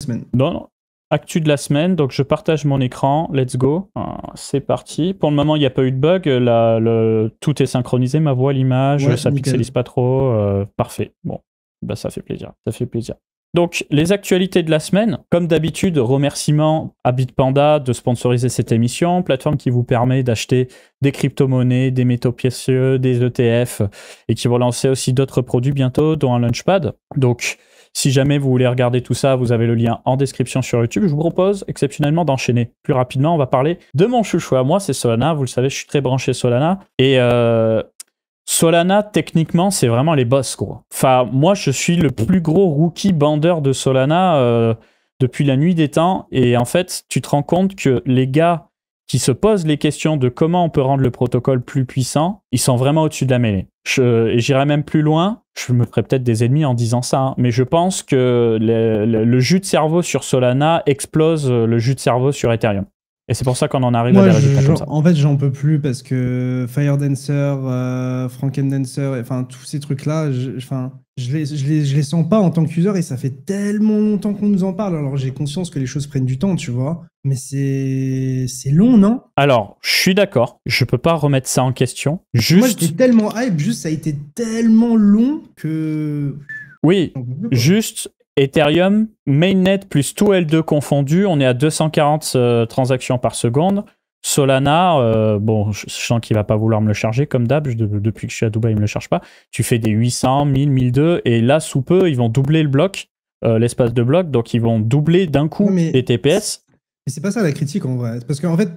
semaine. Non, non. Actu de la semaine, donc je partage mon écran, let's go, c'est parti. Pour le moment, il n'y a pas eu de bug, tout est synchronisé, ma voix, l'image, Ouais, ça nickel. pixelise pas trop, parfait. Bon, bah ça fait plaisir, ça fait plaisir. Donc, les actualités de la semaine, comme d'habitude, remerciements à Bitpanda de sponsoriser cette émission, plateforme qui vous permet d'acheter des crypto-monnaies, des métaux précieux, des ETF, et qui vont lancer aussi d'autres produits bientôt, dont un Launchpad. Donc, si jamais vous voulez regarder tout ça, vous avez le lien en description sur YouTube. Je vous propose exceptionnellement d'enchaîner plus rapidement. On va parler de mon chouchou à moi, c'est Solana. Vous le savez, je suis très branché Solana. Et Solana, techniquement, c'est vraiment les boss, gros. Enfin, moi, je suis le plus gros rookie bandeur de Solana depuis la nuit des temps. Et en fait, tu te rends compte que les gars qui se posent les questions de comment on peut rendre le protocole plus puissant, ils sont vraiment au-dessus de la mêlée. Et j'irai même plus loin, je me ferai peut-être des ennemis en disant ça, hein, mais je pense que le jus de cerveau sur Solana explose le jus de cerveau sur Ethereum. Et c'est pour ça qu'on en arrive à des résultats comme ça. En fait, j'en peux plus parce que Firedancer, Frankendancer, enfin tous ces trucs-là, je les sens pas en tant qu'user et ça fait tellement longtemps qu'on nous en parle. Alors j'ai conscience que les choses prennent du temps, tu vois, mais c'est long, non? Alors, je suis d'accord, je peux pas remettre ça en question. Moi, j'étais tellement hype, juste ça a été tellement long que... Oui, juste... Ethereum, mainnet plus tout L2 confondu, on est à 240 transactions par seconde. Solana, bon, je sens qu'il va pas vouloir me le charger comme d'hab, depuis que je suis à Dubaï, il me le charge pas. Tu fais des 800, 1000, 1002, et là, sous peu, ils vont doubler le bloc, l'espace de bloc, donc ils vont doubler d'un coup les TPS. Mais c'est pas ça la critique en vrai, parce qu'en fait,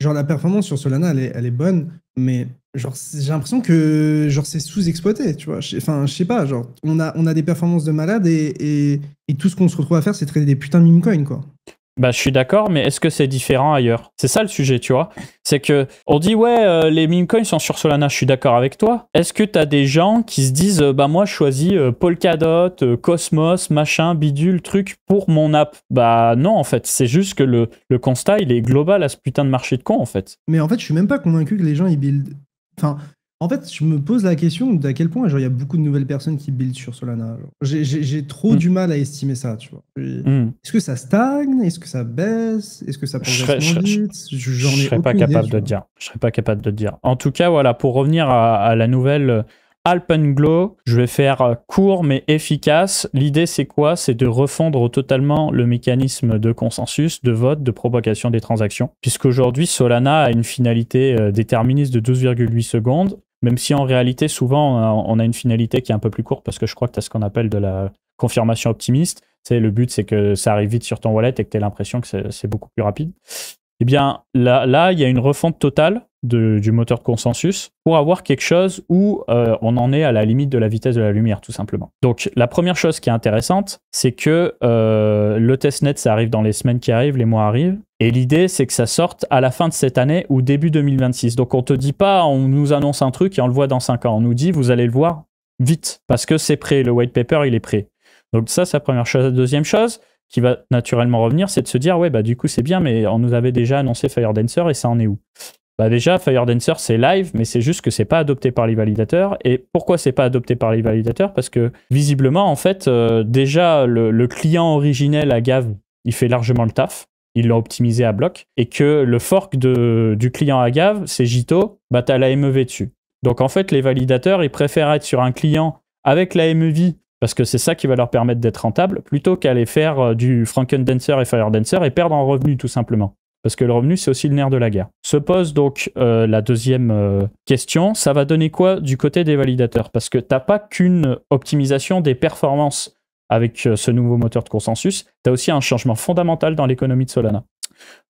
genre la performance sur Solana, elle est bonne, mais genre j'ai l'impression que genre c'est sous-exploité, tu vois. Enfin, je sais pas, genre on a des performances de malade et tout ce qu'on se retrouve à faire, c'est trader des putains de meme coins, quoi. Bah, je suis d'accord, mais est-ce que c'est différent ailleurs? C'est ça le sujet, tu vois. C'est que on dit ouais, les meme coins sont sur Solana. Je suis d'accord avec toi. Est-ce que t'as des gens qui se disent bah moi je choisis Polkadot, Cosmos, machin, bidule, truc pour mon app? Bah non en fait. C'est juste que le constat il est global à ce putain de marché de cons en fait. Mais en fait, je suis même pas convaincu que les gens ils build. Enfin, en fait, je me pose la question d'à quel point genre il y a beaucoup de nouvelles personnes qui build sur Solana. J'ai trop du mal à estimer ça, tu vois. Est-ce que ça stagne? Est-ce que ça baisse? Est-ce que ça progresse moins vite? Je serais pas capable de te dire. Je serais pas capable de te dire. En tout cas, voilà, pour revenir à la nouvelle Alpenglow, je vais faire court mais efficace. L'idée, c'est quoi? C'est de refondre totalement le mécanisme de consensus, de vote, de propagation des transactions. Puisqu'aujourd'hui, Solana a une finalité déterministe de 12,8 secondes. Même si en réalité, souvent, on a une finalité qui est un peu plus courte parce que je crois que tu as ce qu'on appelle de la confirmation optimiste. Le but, c'est que ça arrive vite sur ton wallet et que tu aies l'impression que c'est beaucoup plus rapide. Eh bien, là, il y a une refonte totale du moteur de consensus pour avoir quelque chose où on en est à la limite de la vitesse de la lumière, tout simplement. Donc, la première chose qui est intéressante, c'est que le testnet, ça arrive dans les semaines qui arrivent, les mois arrivent. Et l'idée, c'est que ça sorte à la fin de cette année ou début 2026. Donc, on te dit pas, on nous annonce un truc et on le voit dans 5 ans. On nous dit, vous allez le voir vite parce que c'est prêt. Le white paper, il est prêt. Donc, ça, c'est la première chose. La deuxième chose qui va naturellement revenir, c'est de se dire, ouais, bah du coup, c'est bien, mais on nous avait déjà annoncé Firedancer et ça en est où? Bah déjà, Firedancer, c'est live, mais c'est juste que c'est pas adopté par les validateurs. Et pourquoi c'est pas adopté par les validateurs? Parce que, visiblement, en fait, déjà, le client originel à Gave, il fait largement le taf. Ils l'ont optimisé à bloc. Et que le fork du client à Gave, c'est Jito, bah t'as la MEV dessus. Donc, en fait, les validateurs, ils préfèrent être sur un client avec la MEV parce que c'est ça qui va leur permettre d'être rentable, plutôt qu'aller faire du Frankendancer et Firedancer et perdre en revenu, tout simplement. Parce que le revenu, c'est aussi le nerf de la guerre. Se pose donc la deuxième question, ça va donner quoi du côté des validateurs? Parce que tu n'as pas qu'une optimisation des performances avec ce nouveau moteur de consensus, tu as aussi un changement fondamental dans l'économie de Solana.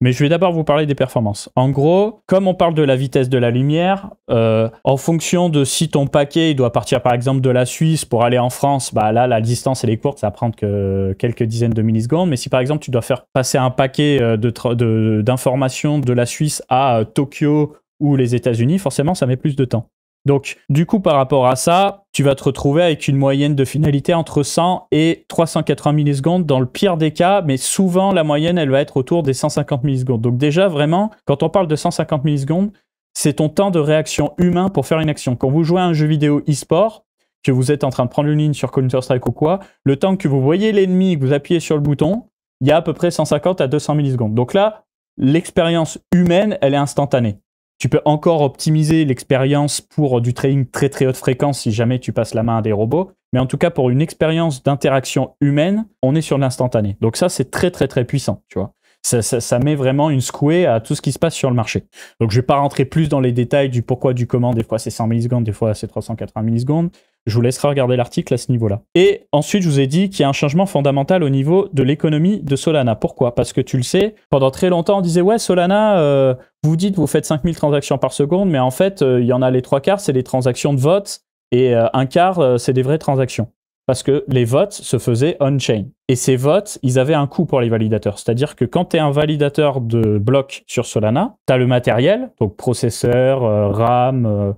Mais je vais d'abord vous parler des performances. En gros, comme on parle de la vitesse de la lumière, en fonction de si ton paquet il doit partir par exemple de la Suisse pour aller en France, bah là la distance elle est courte, ça va prendre que quelques dizaines de millisecondes. Mais si par exemple tu dois faire passer un paquet d'informations de la Suisse à Tokyo ou les États-Unis, forcément ça met plus de temps. Donc, du coup, par rapport à ça, tu vas te retrouver avec une moyenne de finalité entre 100 et 380 millisecondes dans le pire des cas, mais souvent, la moyenne, elle va être autour des 150 millisecondes. Donc déjà, vraiment, quand on parle de 150 millisecondes, c'est ton temps de réaction humain pour faire une action. Quand vous jouez à un jeu vidéo e-sport, que vous êtes en train de prendre une ligne sur Counter-Strike ou quoi, le temps que vous voyez l'ennemi, que vous appuyez sur le bouton, il y a à peu près 150 à 200 millisecondes. Donc là, l'expérience humaine, elle est instantanée. Tu peux encore optimiser l'expérience pour du trading très très haute fréquence si jamais tu passes la main à des robots. Mais en tout cas, pour une expérience d'interaction humaine, on est sur l'instantané. Donc ça, c'est très très très puissant, tu vois. Ça met vraiment une secouée à tout ce qui se passe sur le marché. Donc je ne vais pas rentrer plus dans les détails du pourquoi, du comment. Des fois, c'est 100 millisecondes, des fois, c'est 380 millisecondes. Je vous laisserai regarder l'article à ce niveau-là. Et ensuite, je vous ai dit qu'il y a un changement fondamental au niveau de l'économie de Solana. Pourquoi? Parce que tu le sais, pendant très longtemps, on disait « Ouais, Solana, vous dites vous faites 5000 transactions par seconde, mais en fait, il y en a les 3/4, c'est des transactions de vote, et un quart, c'est des vraies transactions. » Parce que les votes se faisaient on-chain. Et ces votes, ils avaient un coût pour les validateurs. C'est-à-dire que quand tu es un validateur de blocs sur Solana, tu as le matériel, donc processeur, RAM,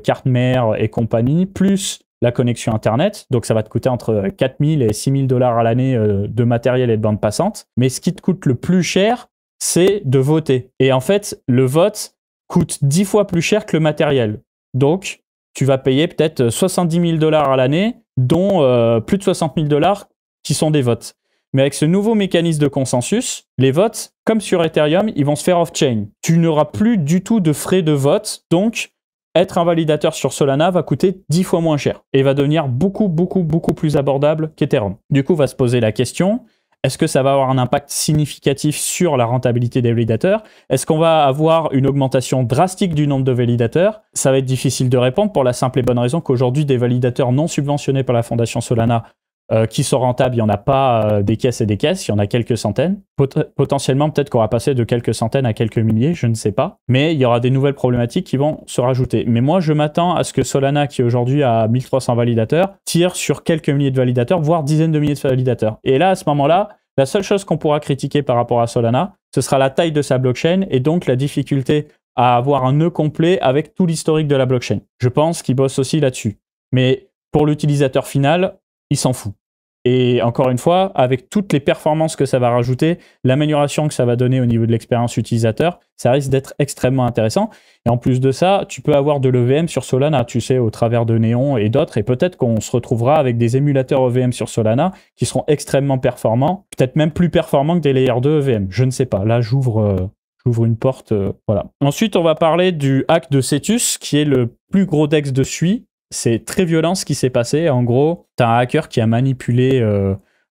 carte mère et compagnie, plus la connexion Internet. Donc ça va te coûter entre 4000 et 6000 dollars à l'année de matériel et de bande passante. Mais ce qui te coûte le plus cher, c'est de voter. Et en fait, le vote coûte 10 fois plus cher que le matériel. Donc, tu vas payer peut-être 70 000 dollars à l'année, dont plus de 60 000 dollars qui sont des votes. Mais avec ce nouveau mécanisme de consensus, les votes, comme sur Ethereum, ils vont se faire off-chain. Tu n'auras plus du tout de frais de vote, donc être un validateur sur Solana va coûter 10 fois moins cher et va devenir beaucoup plus abordable qu'Ethereum. Du coup, va se poser la question, est-ce que ça va avoir un impact significatif sur la rentabilité des validateurs? Est-ce qu'on va avoir une augmentation drastique du nombre de validateurs? Ça va être difficile de répondre pour la simple et bonne raison qu'aujourd'hui, des validateurs non subventionnés par la Fondation Solana qui sont rentables, il n'y en a pas des caisses et des caisses, il y en a quelques centaines. Potentiellement, peut-être qu'on va passer de quelques centaines à quelques milliers, je ne sais pas. Mais il y aura des nouvelles problématiques qui vont se rajouter. Mais moi, je m'attends à ce que Solana, qui aujourd'hui a 1300 validateurs, tire sur quelques milliers de validateurs, voire dizaines de milliers de validateurs. Et là, à ce moment-là, la seule chose qu'on pourra critiquer par rapport à Solana, ce sera la taille de sa blockchain et donc la difficulté à avoir un nœud complet avec tout l'historique de la blockchain. Je pense qu'ils bossent aussi là-dessus. Mais pour l'utilisateur final, il s'en fout. Et encore une fois, avec toutes les performances que ça va rajouter, l'amélioration que ça va donner au niveau de l'expérience utilisateur, ça risque d'être extrêmement intéressant. Et en plus de ça, tu peux avoir de l'EVM sur Solana, tu sais, au travers de Neon et d'autres. Et peut-être qu'on se retrouvera avec des émulateurs EVM sur Solana qui seront extrêmement performants, peut-être même plus performants que des layers 2 EVM. Je ne sais pas. Là, j'ouvre une porte. Voilà. Ensuite, on va parler du hack de Cetus, qui est le plus gros DEX de SUI. C'est très violent ce qui s'est passé. En gros, tu as un hacker qui a manipulé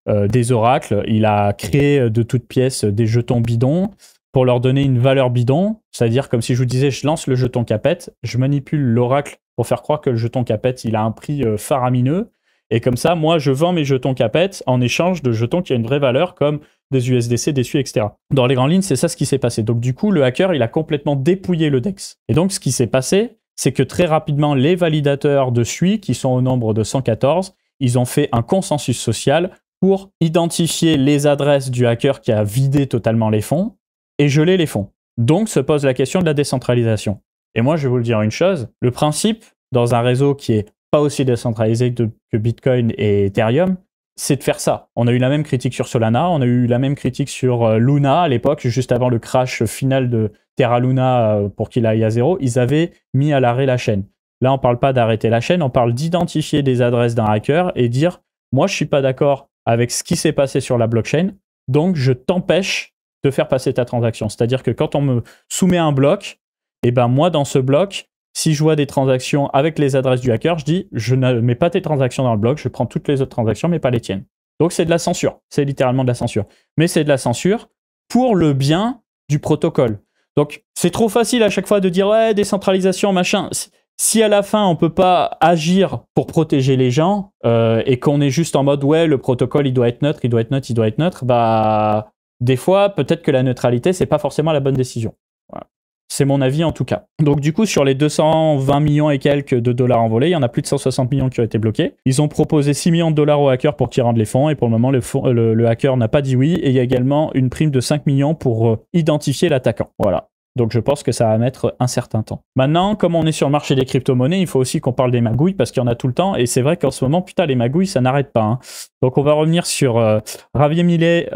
des oracles. Il a créé de toutes pièces des jetons bidons pour leur donner une valeur bidon. C'est-à-dire comme si je vous disais, je lance le jeton capette, je manipule l'oracle pour faire croire que le jeton capette, il a un prix faramineux. Et comme ça, moi, je vends mes jetons capette en échange de jetons qui ont une vraie valeur comme des USDC, des SUI, etc. Dans les grandes lignes, c'est ça ce qui s'est passé. Donc du coup, le hacker, il a complètement dépouillé le DEX. Et donc, ce qui s'est passé, c'est que très rapidement, les validateurs de SUI, qui sont au nombre de 114, ils ont fait un consensus social pour identifier les adresses du hacker qui a vidé totalement les fonds et geler les fonds. Donc se pose la question de la décentralisation. Et moi, je vais vous le dire une chose, le principe dans un réseau qui est pas aussi décentralisé que Bitcoin et Ethereum, c'est de faire ça. On a eu la même critique sur Solana, on a eu la même critique sur Luna à l'époque, juste avant le crash final de Terra Luna pour qu'il aille à zéro. Ils avaient mis à l'arrêt la chaîne. Là, on ne parle pas d'arrêter la chaîne, on parle d'identifier des adresses d'un hacker et dire « Moi, je ne suis pas d'accord avec ce qui s'est passé sur la blockchain, donc je t'empêche de faire passer ta transaction. » C'est-à-dire que quand on me soumet un bloc, et ben moi, dans ce bloc, si je vois des transactions avec les adresses du hacker, je dis « Je ne mets pas tes transactions dans le bloc, je prends toutes les autres transactions, mais pas les tiennes. » Donc, c'est de la censure. C'est littéralement de la censure. Mais c'est de la censure pour le bien du protocole. Donc, c'est trop facile à chaque fois de dire « Ouais, décentralisation, machin. » Si à la fin, on ne peut pas agir pour protéger les gens et qu'on est juste en mode « Ouais, le protocole, il doit être neutre, il doit être neutre, il doit être neutre. » Bah, des fois, peut-être que la neutralité, ce n'est pas forcément la bonne décision. Voilà. C'est mon avis en tout cas. Donc du coup, sur les 220 millions et quelques de dollars envolés, il y en a plus de 160 millions qui ont été bloqués. Ils ont proposé 6 millions de dollars aux hackers pour qu'ils rendent les fonds et pour le moment, le hacker n'a pas dit oui. Et il y a également une prime de 5 millions pour identifier l'attaquant. Voilà. Donc je pense que ça va mettre un certain temps. Maintenant, comme on est sur le marché des crypto-monnaies, il faut aussi qu'on parle des magouilles parce qu'il y en a tout le temps. Et c'est vrai qu'en ce moment, putain, les magouilles, ça n'arrête pas. Hein. Donc on va revenir sur Javier Milei,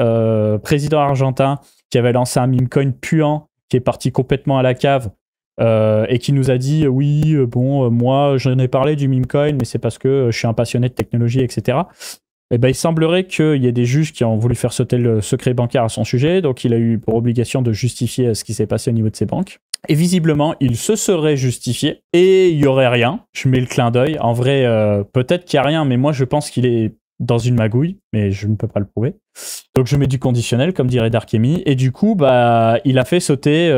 président argentin, qui avait lancé un meme coin puant, qui est parti complètement à la cave et qui nous a dit oui, bon, moi j'en ai parlé du meme coin, mais c'est parce que je suis un passionné de technologie, etc. Eh ben, il semblerait qu'il y ait des juges qui ont voulu faire sauter le secret bancaire à son sujet, donc il a eu pour obligation de justifier ce qui s'est passé au niveau de ses banques. Et visiblement, il se serait justifié et il n'y aurait rien. Je mets le clin d'œil. En vrai, peut-être qu'il n'y a rien, mais moi je pense qu'il est dans une magouille, mais je ne peux pas le prouver. Donc je mets du conditionnel, comme dirait Darkemy, et du coup, bah, il a fait sauter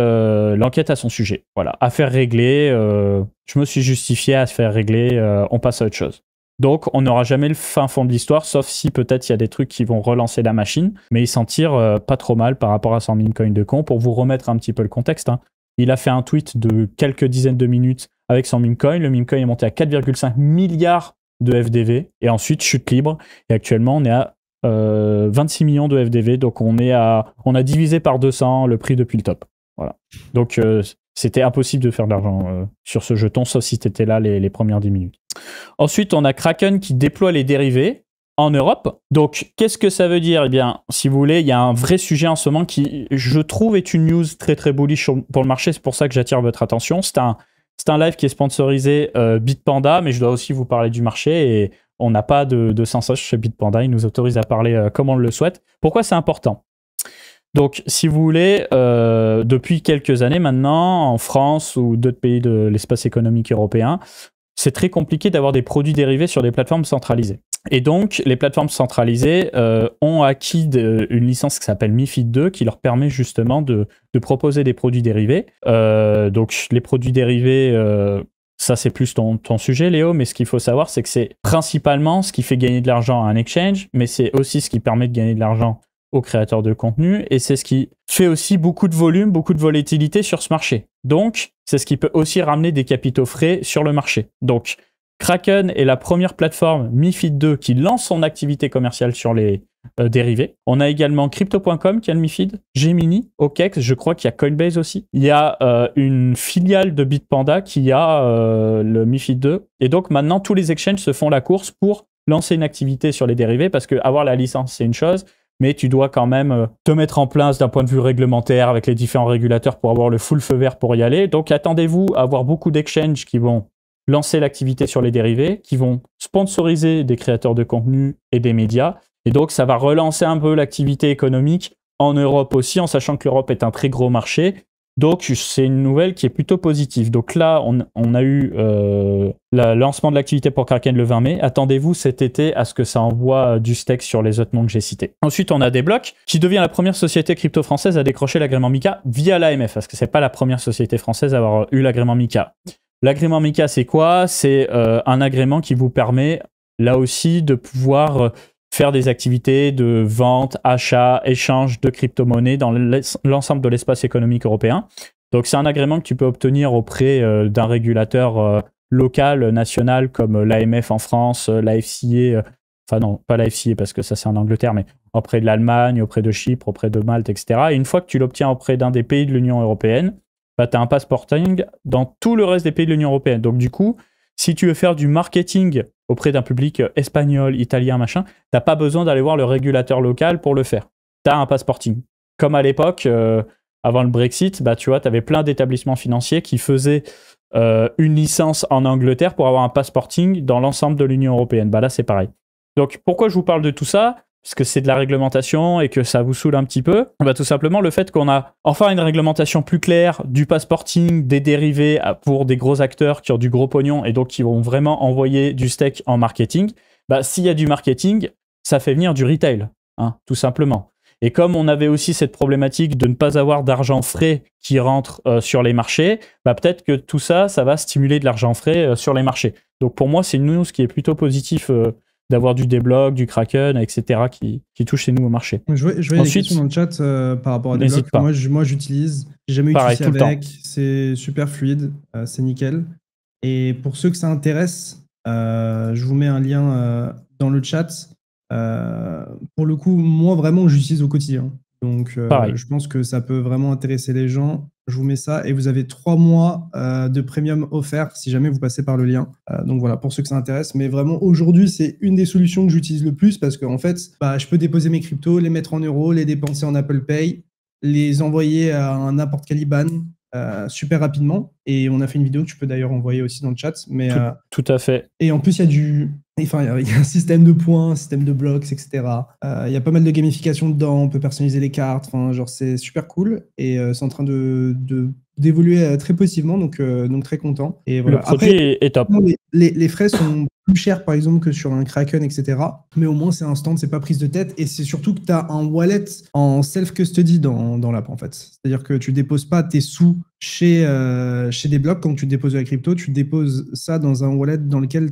l'enquête à son sujet. Voilà, affaire réglée, je me suis justifié à se faire régler, on passe à autre chose. Donc on n'aura jamais le fin fond de l'histoire, sauf si peut-être il y a des trucs qui vont relancer la machine, mais il s'en tire pas trop mal par rapport à son meme coin de con. Pour vous remettre un petit peu le contexte, hein, il a fait un tweet de quelques dizaines de minutes avec son meme coin, le meme coin est monté à 4,5 milliards de FDV, et ensuite chute libre, et actuellement on est à 26 millions de FDV, donc on a divisé par 200 le prix depuis le top. Voilà. Donc c'était impossible de faire de l'argent sur ce jeton, sauf si tu étais là les premières 10 minutes. Ensuite, on a Kraken qui déploie les dérivés en Europe. Donc, qu'est-ce que ça veut dire? Eh bien, si vous voulez, il y a un vrai sujet en ce moment qui, je trouve, est une news très très bullish pour le marché. C'est pour ça que j'attire votre attention. C'est un live qui est sponsorisé Bitpanda, mais je dois aussi vous parler du marché et on n'a pas de censure chez Bitpanda. Il nous autorise à parler comme on le souhaite. Pourquoi c'est important? Donc, si vous voulez, depuis quelques années maintenant, en France ou d'autres pays de l'espace économique européen, c'est très compliqué d'avoir des produits dérivés sur des plateformes centralisées. Et donc, les plateformes centralisées ont acquis une licence qui s'appelle MiFID II, qui leur permet justement de proposer des produits dérivés. Donc, les produits dérivés, ça c'est plus ton sujet, Léo, mais ce qu'il faut savoir, c'est que c'est principalement ce qui fait gagner de l'argent à un exchange, mais c'est aussi ce qui permet de gagner de l'argent aux créateurs de contenu, et c'est ce qui fait aussi beaucoup de volume, beaucoup de volatilité sur ce marché. Donc, c'est ce qui peut aussi ramener des capitaux frais sur le marché. Donc, Kraken est la première plateforme MiFID II qui lance son activité commerciale sur les dérivés. On a également Crypto.com qui a le MiFID, Gemini, OKEx, je crois qu'il y a Coinbase aussi. Il y a une filiale de Bitpanda qui a le MiFID II. Et donc, maintenant, tous les exchanges se font la course pour lancer une activité sur les dérivés parce qu'avoir la licence, c'est une chose, mais tu dois quand même te mettre en place d'un point de vue réglementaire avec les différents régulateurs pour avoir le full feu vert pour y aller. Donc, attendez-vous à avoir beaucoup d'exchanges qui vont lancer l'activité sur les dérivés, qui vont sponsoriser des créateurs de contenu et des médias. Et donc, ça va relancer un peu l'activité économique en Europe aussi, en sachant que l'Europe est un très gros marché. Donc, c'est une nouvelle qui est plutôt positive. Donc là, on a eu le lancement de l'activité pour Kraken le 20 mai. Attendez-vous cet été à ce que ça envoie du steak sur les autres noms que j'ai cités. Ensuite, on a Desblocs, qui devient la première société crypto française à décrocher l'agrément MiCA via l'AMF, parce que c'est pas la première société française à avoir eu l'agrément MiCA. L'agrément MiCA, c'est quoi? C'est un agrément qui vous permet, là aussi, de pouvoir faire des activités de vente, achat, échange de crypto-monnaies dans l'ensemble de l'espace économique européen. Donc, c'est un agrément que tu peux obtenir auprès d'un régulateur local, national, comme l'AMF en France, la FCA, enfin non, pas la FCA parce que ça c'est en Angleterre, mais auprès de l'Allemagne, auprès de Chypre, auprès de Malte, etc. Et une fois que tu l'obtiens auprès d'un des pays de l'Union européenne, bah, tu as un passporting dans tout le reste des pays de l'Union européenne. Donc, du coup, si tu veux faire du marketing auprès d'un public espagnol, italien, machin, tu n'as pas besoin d'aller voir le régulateur local pour le faire. Tu as un passporting. Comme à l'époque, avant le Brexit, bah, tu vois, tu avais plein d'établissements financiers qui faisaient une licence en Angleterre pour avoir un passporting dans l'ensemble de l'Union européenne. Bah, là, c'est pareil. Donc, pourquoi je vous parle de tout ça ? Parce que c'est de la réglementation et que ça vous saoule un petit peu. Bah, tout simplement, le fait qu'on a enfin une réglementation plus claire du passporting, des dérivés pour des gros acteurs qui ont du gros pognon et donc qui vont vraiment envoyer du steak en marketing. Bah, s'il y a du marketing, ça fait venir du retail, hein, tout simplement. Et comme on avait aussi cette problématique de ne pas avoir d'argent frais qui rentre sur les marchés, bah, peut-être que tout ça, ça va stimuler de l'argent frais sur les marchés. Donc pour moi, c'est une news qui est plutôt positive d'avoir du Desblocs, du Kraken, etc. qui touche ces nouveaux marchés. Je vois des questions dans le chat par rapport à Desblocs. Moi, j'utilise. J'ai jamais eu de souci avec. C'est super fluide. C'est nickel. Et pour ceux que ça intéresse, je vous mets un lien dans le chat. Pour le coup, moi, vraiment, j'utilise au quotidien. Donc, je pense que ça peut vraiment intéresser les gens. Je vous mets ça et vous avez 3 mois de premium offert si jamais vous passez par le lien. Donc voilà, pour ceux que ça intéresse. Mais vraiment, aujourd'hui, c'est une des solutions que j'utilise le plus parce qu'en fait, je peux déposer mes cryptos, les mettre en euros, les dépenser en Apple Pay, les envoyer à n'importe quel IBAN super rapidement. Et on a fait une vidéo que tu peux d'ailleurs envoyer aussi dans le chat. Mais, tout à fait. Et en plus, il y a un système de points, un système de blocs, etc. Il y a pas mal de gamification dedans. On peut personnaliser les cartes. Enfin, genre, c'est super cool. Et c'est en train d'évoluer très positivement. Donc très content. Et voilà. Le produit est top. Les frais sont plus chers, par exemple, que sur un Kraken, etc. Mais au moins, c'est instant, c'est pas prise de tête. Et c'est surtout que tu as un wallet en self-custody dans l'app, en fait. C'est-à-dire que tu déposes pas tes sous chez des blocs. Quand tu déposes de la crypto, tu déposes ça dans un wallet dans lequel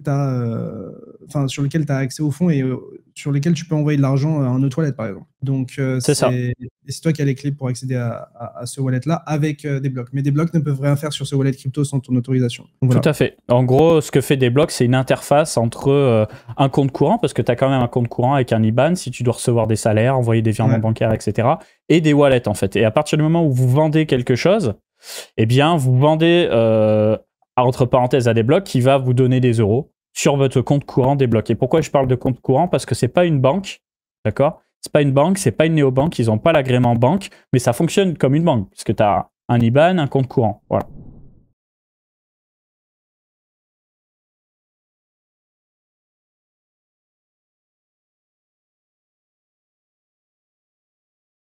sur lequel tu as accès au fonds et sur lequel tu peux envoyer de l'argent à un autre wallet, par exemple. Donc, c'est toi qui as les clés pour accéder à ce wallet-là avec des blocs. Mais des blocs ne peuvent rien faire sur ce wallet crypto sans ton autorisation. Donc, voilà. Tout à fait. En gros, ce que fait des blocs, c'est une interface entre un compte courant, parce que tu as quand même un compte courant avec un IBAN, si tu dois recevoir des salaires, envoyer des virements bancaires, etc. Et des wallets, en fait. Et à partir du moment où vous vendez quelque chose, eh bien, vous vendez, entre parenthèses, à des blocs qui va vous donner des euros sur votre compte courant des blocs. Et pourquoi je parle de compte courant? Parce que c'est pas une banque, d'accord? C'est pas une banque, c'est pas une néobanque, ils n'ont pas l'agrément banque, mais ça fonctionne comme une banque, parce que tu as un IBAN, un compte courant. Voilà.